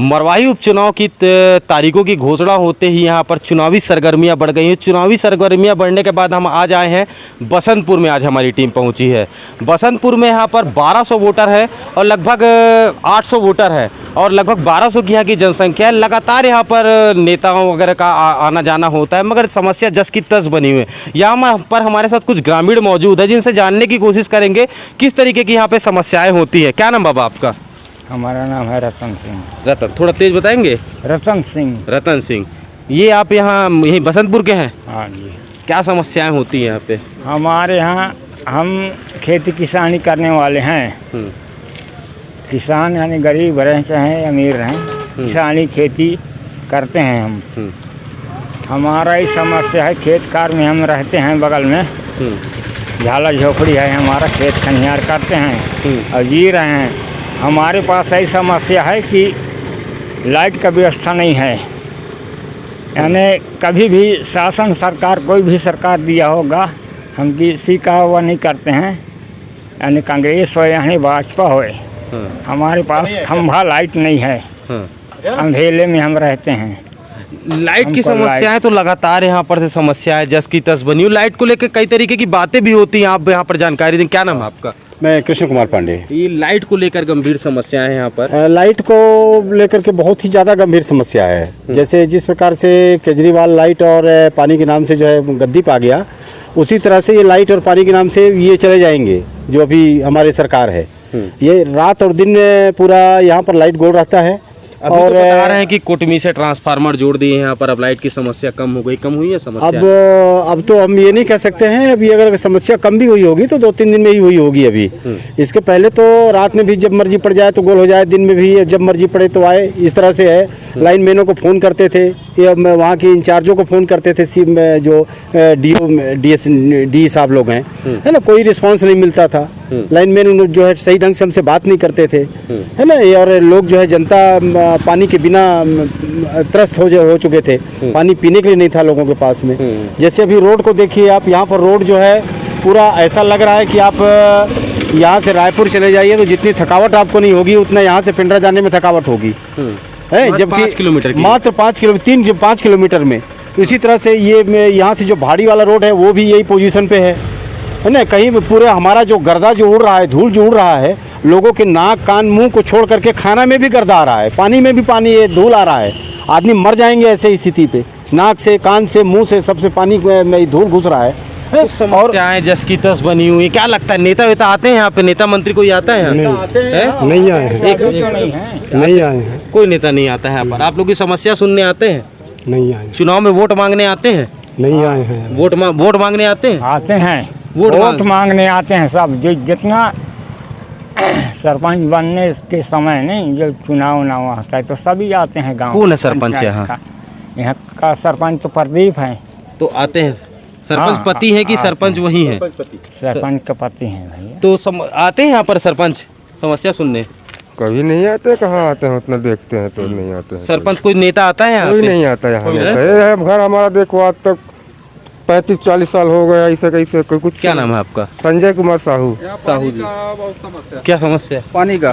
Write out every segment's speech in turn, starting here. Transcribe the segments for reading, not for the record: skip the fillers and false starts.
मरवाही उपचुनाव की तारीखों की घोषणा होते ही यहाँ पर चुनावी सरगर्मियाँ बढ़ गई हैं। चुनावी सरगर्मियाँ बढ़ने के बाद हम आज आए हैं बसंतपुर में। आज हमारी टीम पहुँची है बसंतपुर में। यहाँ पर 1200 वोटर है और लगभग 800 वोटर है और लगभग 1200 की यहाँ की जनसंख्या है। लगातार यहाँ पर नेताओं वगैरह का आना जाना होता है, मगर समस्या जस की तस बनी हुई है। यहाँ पर हमारे साथ कुछ ग्रामीण मौजूद है जिनसे जानने की कोशिश करेंगे किस तरीके की यहाँ पे समस्याएँ होती है। क्या नाम बाबा आपका? हमारा नाम है रतन सिंह। रतन, थोड़ा तेज बताएंगे। रतन सिंह। रतन सिंह, ये आप यहाँ यही बसंतपुर के हैं? हाँ जी। क्या समस्याएं होती हैं यहाँ पे? हमारे यहाँ हम खेती किसानी करने वाले हैं। किसान यानी गरीब रहें चाहे अमीर रहें, किसानी खेती करते हैं हम। हमारा ही समस्या है, खेत कार में हम रहते हैं, बगल में झाला झोपड़ी है हमारा, खेत खनियार करते हैं और जी रहे हैं। हमारे पास ऐसी समस्या है कि लाइट का व्यवस्था नहीं है। यानी कभी भी शासन सरकार कोई भी सरकार दिया होगा, हम किसी का वो नहीं करते हैं, यानी कांग्रेस हो यानी भाजपा हो। हमारे पास खंभा लाइट नहीं है, अंधेरे में हम रहते हैं। लाइट की समस्याएं तो लगातार यहाँ पर से समस्याएं जस की तस बनी हुई। लाइट को लेकर कई तरीके की बातें भी होती हैं, आप यहाँ पर जानकारी दें। क्या नाम है आपका? मैं कृष्ण कुमार पांडे। ये लाइट को लेकर गंभीर समस्याएं हैं यहाँ पर। लाइट को लेकर के बहुत ही ज़्यादा गंभीर समस्या है। जैसे जिस प्रकार से केजरीवाल लाइट और पानी के नाम से जो है गद्दी पा गया, उसी तरह से ये लाइट और पानी के नाम से ये चले जाएंगे जो अभी हमारी सरकार है। ये रात और दिन पूरा यहाँ पर लाइट गोल रहता है। और तो बता रहे हैं कि कोटमी से ट्रांसफार्मर जोड़ दिए यहाँ पर, अब लाइट की समस्या कम हो गई। कम हुई है समस्या? अब तो हम ये नहीं कह सकते हैं। अभी अगर समस्या कम भी हुई होगी तो 2-3 दिन में ही हुई होगी अभी। इसके पहले तो रात में भी जब मर्जी पड़ जाए तो गोल हो जाए, दिन में भी जब मर्जी पड़े तो आए, इस तरह से है। लाइन मैनों को फ़ोन करते थे, या वहाँ के इंचार्जों को फ़ोन करते थे, जो डी साहब लोग हैं, है ना, कोई रिस्पांस नहीं मिलता था। लाइन मैन जो है सही ढंग से हमसे बात नहीं करते थे, है ना। और लोग जो है जनता पानी के बिना त्रस्त हो चुके थे। पानी पीने के लिए नहीं था लोगों के पास में। जैसे अभी रोड को देखिए आप, यहाँ पर रोड जो है पूरा ऐसा लग रहा है कि आप यहाँ से रायपुर चले जाइए तो जितनी थकावट आपको नहीं होगी उतना यहाँ से पिंडरा जाने में थकावट होगी, है। जबकि 5 किलोमीटर मात्र 5 किलोमीटर में। इसी तरह से ये यहाँ से जो भाड़ी वाला रोड है वो भी यही पोजीशन पे है ना। कहीं पूरे हमारा जो गर्दा जो उड़ रहा है, धूल जो उड़ रहा है, लोगों के नाक कान मुंह को छोड़ करके खाना में भी गर्दा आ रहा है, पानी में भी पानी धूल आ रहा है। आदमी मर जाएंगे ऐसे स्थिति पे। नाक से, कान से, मुंह से, सबसे पानी में धूल घुस रहा है। तो समस्याएं जस की तस बनी हुई। क्या लगता है नेता वेता आते हैं यहाँ पे? नेता मंत्री कोई आता है? नहीं आए हैं, नहीं आए हैं। कोई नेता नहीं आता है यहाँ पर। आप लोग की समस्या सुनने आते हैं? नहीं आए। चुनाव में वोट मांगने आते हैं? नहीं आए हैं। वोट मांगने आते हैं? आते हैं, वोट मांगने आते हैं सब। जो जितना सरपंच बनने के समय नहीं, जब चुनाव होता है तो सभी आते हैं गाँव। कौन है सरपंच यहाँ? यहाँ का सरपंच तो प्रदीप है। तो आते हैं। सरपंच पति है कि सरपंच वही है? सरपंच का पति है भैया। तो आते हैं यहाँ पर सरपंच समस्या सुनने? कभी नहीं आते। कहाँ आते हैं? उतना देखते हैं तो नहीं आते हैं। सरपंच कोई नेता आता है यहाँ? कोई नहीं आता यहाँ। है घर हमारा, देखो आज तक 35-40 साल हो गया ऐसे कैसे कुछ। क्या नाम है आपका? संजय कुमार साहू। साहू जी, क्या समस्या है? पानी का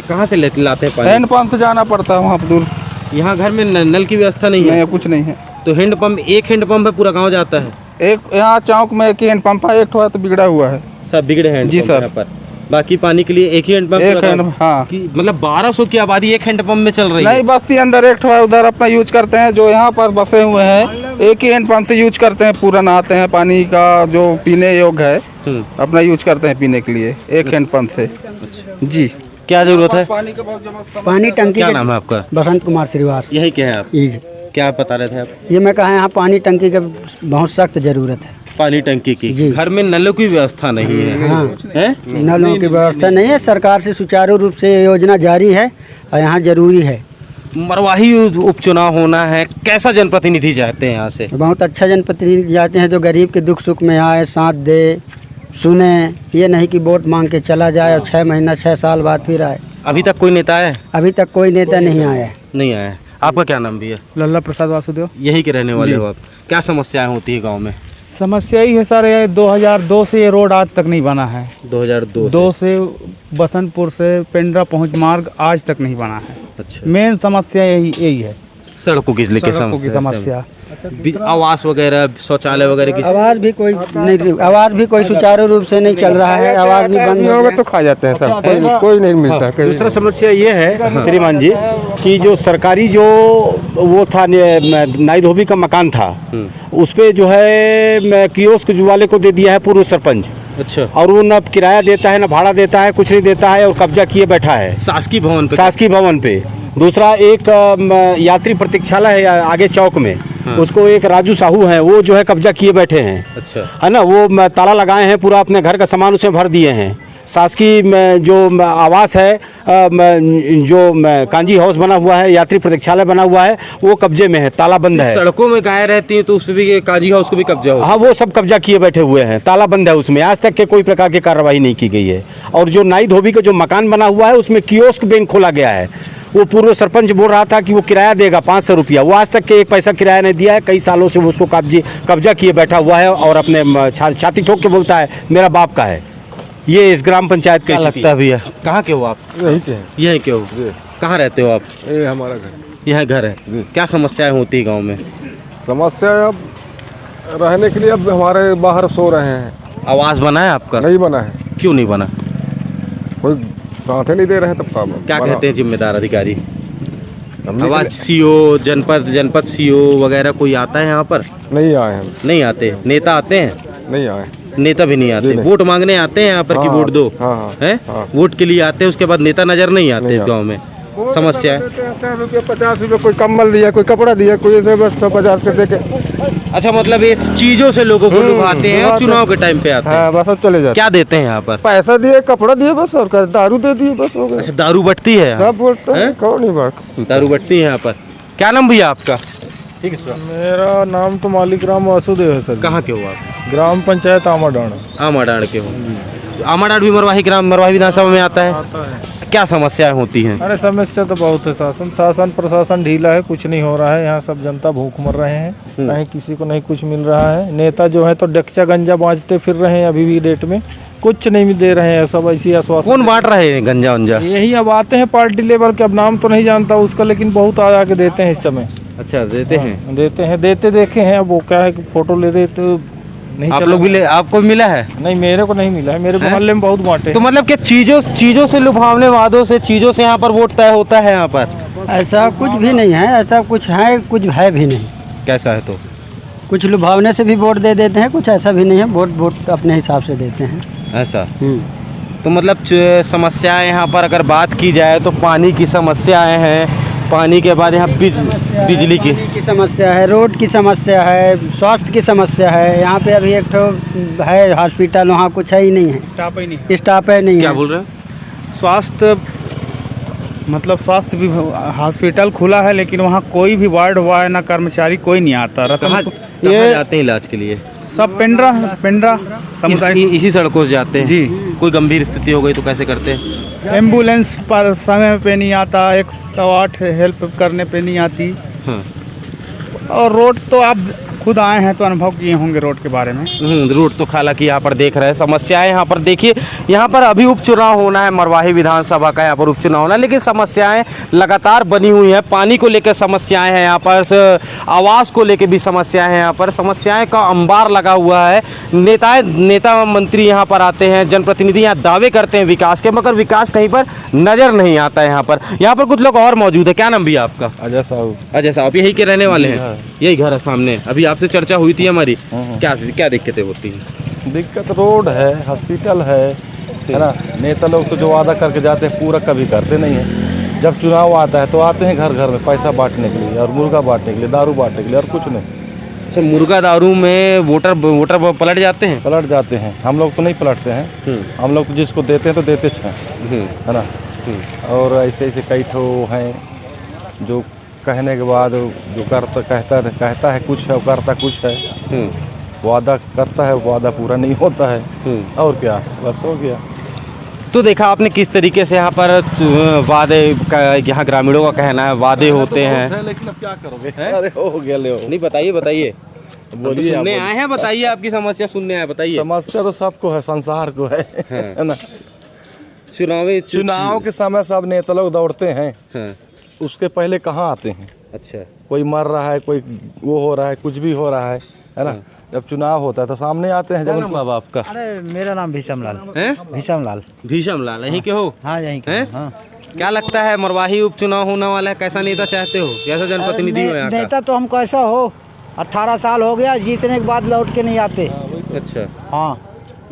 कहाँ से लाते हैं पानी? हैंडपंप से जाना पड़ता है वहाँ पर दूर। यहाँ घर में नल की व्यवस्था नहीं है? कुछ नहीं है। तो एक हैंडपंप है, पूरा गांव जाता है? एक यहाँ चौक में एक ही हैंडपंप है, एक है तो बिगड़ा हुआ है। सब बिगड़े हैं जी सर। पर बाकी पानी के लिए एक ही हैंडपंप। हाँ, मतलब 1200 की आबादी एक हैंडपंप में चल रही है? नहीं, बस्ती अंदर एक है, उधर अपना यूज करते हैं। जो यहाँ पर बसे हुए हैं एक ही हैंडपंप से यूज करते हैं, पूरा नहाते हैं। पानी का जो पीने योग्य है अपना यूज करते हैं पीने के लिए, एक हैंडपंप से। जी, क्या जरूरत है? पानी टंकी। क्या नाम है आपका? बसंत कुमार श्रीवास। यही क्या है आप? क्या बता रहे थे आप? ये मैं कहा यहाँ पानी टंकी की बहुत सख्त जरूरत है। पानी टंकी की? घर में नलों की व्यवस्था नहीं है? हाँ, है? नलों की व्यवस्था नहीं है। सरकार से सुचारू रूप से योजना जारी है और यहाँ जरूरी है। मरवाही उपचुनाव होना है, कैसा जनप्रतिनिधि चाहते हैं यहाँ से? बहुत अच्छा जनप्रतिनिधि जाते हैं जो गरीब के दुख सुख में आए, साथ दे, सुने। ये नहीं कि वोट मांग के चला जाए और 6 महीना 6 साल बाद फिर आए। अभी तक कोई नेता आया? अभी तक कोई नेता नहीं आया। नहीं आया। आपका क्या नाम भी है? लल्ला प्रसाद वासुदेव। यही के रहने वाले हो आप? क्या समस्याएं होती है गांव में? समस्या ही है सर, 2002 से ये रोड आज तक नहीं बना है। 2002 से बसंतपुर से पेंड्रा पहुंच मार्ग आज तक नहीं बना है। अच्छा। मेन समस्या यही है, सड़कों की लेके सड़कों की समस्या। आवास वगैरह, शौचालय वगैरह की आवाज़ भी कोई सुचारू रूप से नहीं चल रहा है, आवाज़ भी बंद नहीं हो होगा गया। तो खा जाते हैं सब, कोई नहीं मिलता कहीं। दूसरा समस्या ये है श्रीमान जी कि जो सरकारी जो वो था नाई धोबी का मकान था, उस पे जो है कियोस्क वाले को दे दिया है पूर्व सरपंच। अच्छा। और वो न किराया देता है, न भाड़ा देता है, कुछ नहीं देता है और कब्जा किए बैठा है शासकीय भवन पे। शासकीय भवन पे। दूसरा एक यात्री प्रतीक्षालय है आगे चौक में, उसको एक राजू साहू हैं, वो जो है कब्जा किए बैठे हैं। अच्छा। है ना, वो ताला लगाए हैं, पूरा अपने घर का सामान उसमें भर दिए हैं। शासकीय जो आवास है, जो कांजी हाउस बना हुआ है, यात्री प्रतीक्षालय बना हुआ है, वो कब्जे में है, ताला बंद है। सड़कों में गाय रहती हैं तो उस पे भी काजी हाउस को भी कब्जा हो। हाँ, वो सब कब्जा किए बैठे हुए हैं, ताला बंद है उसमें, आज तक के कोई प्रकार की कार्रवाई नहीं की गई है। और जो नाई धोबी का जो मकान बना हुआ है उसमें कियोस्क बैंक खोला गया है। वो पूर्व सरपंच बोल रहा था कि वो किराया देगा 500 रुपया, वो आज तक के एक पैसा किराया नहीं दिया है। कई सालों से वो उसको कब्जा किए बैठा हुआ है और अपने छाती ठोक के बोलता है मेरा बाप का है। ये इस ग्राम पंचायत का लगता है भैया। कहाँ के हो आप? यही के हैं। यहीं के हो? कहाँ रहते हो आप? ये हमारा घर। यहाँ घर है। क्या समस्याएं होती है गांव में? समस्या अब रहने के लिए अब हमारे बाहर सो रहे हैं। आवास बना है आपका? नहीं बना है, क्यों नहीं बना? कोई साथ ही नहीं दे रहे हैं, तब काम क्या बना। कहते हैं जिम्मेदार अधिकारी? हमने आवाज सीओ, जनपद सीओ वगैरह कोई आता है यहाँ पर? नहीं आए हम, नहीं आते। नेता आते हैं? नहीं आए। नेता भी नहीं आते। नहीं। वोट मांगने आते हैं यहाँ पर कि हाँ, वोट दो? हाँ, हाँ, हैं? हाँ। वोट के लिए आते हैं, उसके बाद नेता नजर नहीं आते नहीं इस गांव में। समस्या है। 50 रुपये कोई कम्बल दिया, कोई कपड़ा दिया, कोई ऐसे बस 50 के दे के। अच्छा, मतलब ये चीजों से लोगों को लुभाते हैं और चुनाव के टाइम पे आते हैं। हाँ, बस अब चले जाते। क्या देते हैं यहाँ पर? पैसा दिए, कपड़ा दिए बस, और दारू दे दिए बस, हो गया। अच्छा, दारू बटती है यहाँ? सब बोलते हैं, हैं? कौन नहीं बात। दारू बटती है यहाँ पर। क्या नाम भैया आपका? मेरा नाम तो मालिक राम वासुदेव है सर। कहाँ के हो आप? ग्राम पंचायत आमाडाना। आमाडाड़ के हो? आमाडाड़ भी मरवाही विधानसभा में आता है। क्या समस्याएं होती हैं? अरे समस्या तो बहुत है, शासन प्रशासन ढीला है, कुछ नहीं हो रहा है। यहाँ सब जनता भूख मर रहे हैं, कहीं किसी को नहीं कुछ मिल रहा है। नेता जो है तो डक्चा गंजा बांटते फिर रहे हैं, अभी भी डेट में कुछ नहीं दे रहे हैं, सब ऐसी आश्वासन। कौन बांट रहे हैं गंजा वंजा? यही अब आते हैं पार्टी लेवल के, अब नाम तो नहीं जानता उसका, लेकिन बहुत आ के देते हैं इस समय। अच्छा, देते हैं? देते देखे हैं। अब वो क्या है कि फोटो ले देते नहीं। आप लोग भी ले, आपको मिला है? नहीं, मेरे को नहीं मिला है, मेरे मोहल्ले में बहुत बांटे। तो मतलब क्या चीजों से लुभावने वादों से, चीजों से यहाँ पर वोट तय होता है यहाँ पर? ऐसा कुछ भी नहीं है, ऐसा कुछ है भी नहीं। कैसा है तो? कुछ लुभावने से भी वोट दे देते हैं, कुछ ऐसा भी नहीं है, वोट अपने हिसाब से देते हैं। ऐसा? तो मतलब समस्याएं यहाँ पर अगर बात की जाए तो पानी की समस्याएं हैं, पानी के बाद यहाँ बिजली की समस्या है, रोड की समस्या है, स्वास्थ्य की समस्या है। यहाँ पे अभी एक तो है हॉस्पिटल, वहाँ कुछ है ही नहीं है, स्टाफ ही नहीं है। क्या बोल रहे हैं? स्वास्थ्य मतलब स्वास्थ्य भी हॉस्पिटल खुला है, लेकिन वहाँ कोई भी वार्ड हुआ है ना, कर्मचारी कोई नहीं आता। कहाँ जाते हैं इलाज के लिए? सब पेंड्रा समुदाय इसी सड़कों से जाते हैं जी। कोई गंभीर स्थिति हो गई तो कैसे करते हैं? एम्बुलेंस पर समय पे नहीं आता, 108 हेल्प करने पे नहीं आती। हाँ। और रोड तो आप खुद आए हैं तो अनुभव किए होंगे रोड के बारे में। रोड तो हालांकि यहाँ पर देख रहे हैं। समस्याएं यहाँ पर देखिए, यहाँ पर अभी उपचुनाव होना है, मरवाही विधानसभा का यहाँ पर उपचुनाव होना है, लेकिन समस्याएं लगातार बनी हुई हैं। पानी को लेकर समस्याएं हैं यहाँ पर, आवास को लेकर भी समस्याएं हैं यहाँ पर, समस्याएं का अंबार लगा हुआ है। नेता मंत्री यहाँ पर आते हैं, जनप्रतिनिधि यहाँ दावे करते हैं विकास के, मगर विकास कहीं पर नजर नहीं आता है यहाँ पर। यहाँ पर कुछ लोग और मौजूद है। क्या नाम भैया आपका? अजय साहब। अजय साहब यहीं के रहने वाले हैं? यही घर है सामने। अभी आपसे चर्चा हुई थी हमारी, क्या दिक्कतें होती हैं? दिक्कत रोड है, हॉस्पिटल है ना। नेता लोग तो जो वादा करके जाते हैं पूरा कभी करते नहीं है। जब चुनाव आता है तो आते हैं घर घर में पैसा बांटने के लिए और मुर्गा बांटने के लिए, दारू बांटने के लिए, और कुछ नहीं। अच्छा, मुर्गा दारू में वोटर पलट जाते हैं? पलट जाते हैं। हम लोग तो नहीं पलटते हैं, हम लोग तो जिसको देते हैं तो देते हैं, है ना। और ऐसे ऐसे कई ठो हैं जो कहने के बाद जो कहता है कुछ है और करता कुछ है। वादा करता है, वादा पूरा नहीं होता है, और क्या, बस हो गया। तो देखा आपने किस तरीके से यहाँ पर वादे, यहाँ ग्रामीणों का कहना है वादे होते हैं, लेकिन अब क्या करोगे? अरे हो गया, ले नहीं बताइए बोलिए। सुनने आए हैं, बताइए आपकी समस्या सुनने आए, बताइए। समस्या तो सबको है, संसार को है ना। चुनाव के समय सब नेता लोग दौड़ते हैं, उसके पहले कहाँ आते हैं। अच्छा, कोई मर रहा है, कोई वो हो रहा है, कुछ भी हो रहा है ना। जब चुनाव होता है तो सामने आते हैं। क्या जब नाम बाबा आपका? अरे मेरा नाम भीषम लाल। हैं? भीषम लाल। भीषम लाल, यहीं के हो? हाँ यहीं के। हैं? हाँ। क्या लगता है मरवाही उपचुनाव होने वाला है, कैसा नेता चाहते हो, कैसा जनप्रतिनिधि हो यहाँ का? नेता तो हम कैसा हो, 18 साल हो गया, जीतने के बाद लौट के नहीं आते। अच्छा, हाँ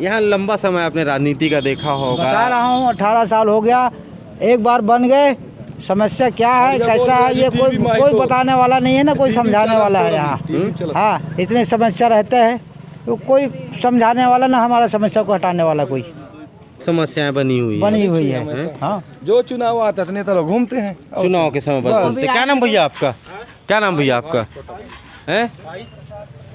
यहाँ लंबा समय आपने राजनीति का देखा होगा। बता रहा हूँ, 18 साल हो गया, एक बार बन गए, समस्या क्या है कैसा है ये कोई बताने वाला नहीं है ना, कोई समझाने वाला है यहाँ। हाँ इतनी समस्या रहते हैं तो कोई समझाने वाला ना, हमारा समस्या को हटाने वाला कोई। समस्याएं बनी हुई है। हाँ जो चुनाव आता है तो नेता लोग घूमते हैं। चुनाव के समय बस घूमते। क्या नाम भैया आपका? क्या नाम भैया आपका है?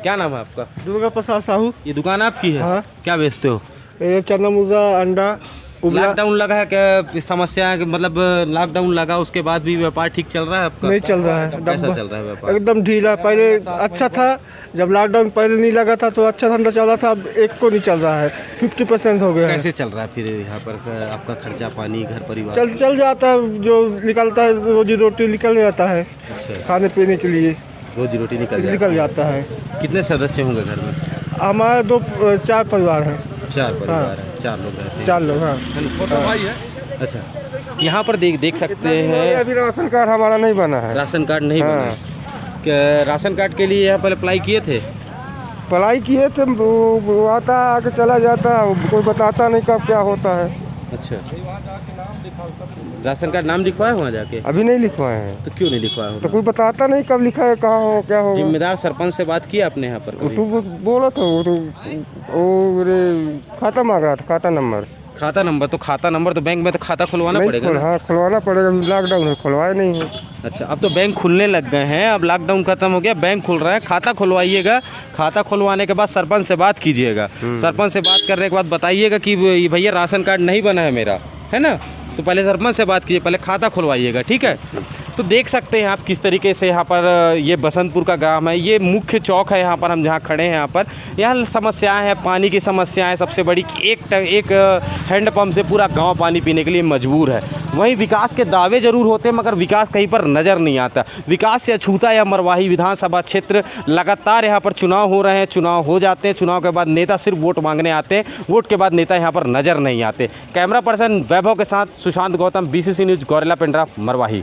क्या नाम है आपका? दुर्गा प्रसाद साहू। ये दुकान आपकी है? हाँ। क्या बेचते हो? ये चना मुर्गा, अंडा, उबला। लॉकडाउन लगा है क्या? समस्या मतलब लॉकडाउन लगा उसके बाद भी व्यापार ठीक चल रहा है आपका? नहीं चल रहा है, कैसा चल रहा है व्यापार? एकदम ढीला। पहले अच्छा था, जब लॉकडाउन पहले नहीं लगा था तो अच्छा धंधा चल रहा था, अब एक को नहीं चल रहा है, 50% हो गया है। कैसे चल रहा है फिर यहाँ पर आपका खर्चा पानी, घर परिवार? चल जाता है, जो निकलता है रोजी रोटी निकल जाता है। अच्छा। खाने पीने के लिए रोजी रोटी निकल जाता है। कितने सदस्य होंगे घर में? हमारे 4 परिवार हैं। 4 परिवार है, 4 लोग रहते हैं। 4 लोग। हाँ अच्छा, यहाँ पर देख सकते हैं अभी राशन कार्ड हमारा नहीं बना है। राशन कार्ड नहीं बना है। क्या राशन कार्ड के लिए यहाँ पर अप्लाई किए थे? अप्लाई किए थे, वो आता आके चला जाता है, कोई बताता नहीं कब क्या होता है। अच्छा, राशन कार्ड नाम लिखवाए वहाँ जाके? अभी नहीं लिखवाए हैं। तो क्यों नहीं लिखवाए? तो कोई बताता नहीं कब लिखा है, कहाँ हो, क्या हो। जिम्मेदार सरपंच से बात की आपने यहाँ पर कभी? तू बोला था वो खाता मांग रहा था, खाता नंबर। खाता नंबर? तो खाता नंबर तो बैंक में तो खाता खुलवाना पड़ेगा ना? हाँ खुलवाना पड़ेगा, लॉकडाउन है, खुलवाए नहीं है। अच्छा, अब तो बैंक खुलने लग गए हैं, अब लॉकडाउन खत्म हो गया, बैंक खुल रहा है, खाता खुलवाइएगा। खाता खुलवाने के बाद सरपंच से बात कीजिएगा। सरपंच से बात करने के बाद बताइएगा कि भैया राशन कार्ड नहीं बना है मेरा, है ना। तो पहले सरपंच से बात कीजिए, पहले खाता खुलवाइएगा, ठीक है। तो देख सकते हैं आप किस तरीके से यहाँ पर ये बसंतपुर का ग्राम है, ये मुख्य चौक है यहाँ पर हम जहाँ खड़े हैं। यहाँ समस्याएं हैं, पानी की समस्याएं सबसे बड़ी कि एक हैंडपम्प से पूरा गांव पानी पीने के लिए मजबूर है। वहीं विकास के दावे जरूर होते हैं मगर विकास कहीं पर नज़र नहीं आता। विकास से अछूता या मरवाही विधानसभा क्षेत्र लगातार यहाँ पर चुनाव हो रहे हैं, चुनाव हो जाते हैं, चुनाव के बाद नेता सिर्फ वोट मांगने आते हैं, वोट के बाद नेता यहाँ पर नज़र नहीं आते। कैमरा पर्सन वैभव के साथ सुशांत गौतम, BCC न्यूज़, गौरेला पेंड्रा, मरवाही।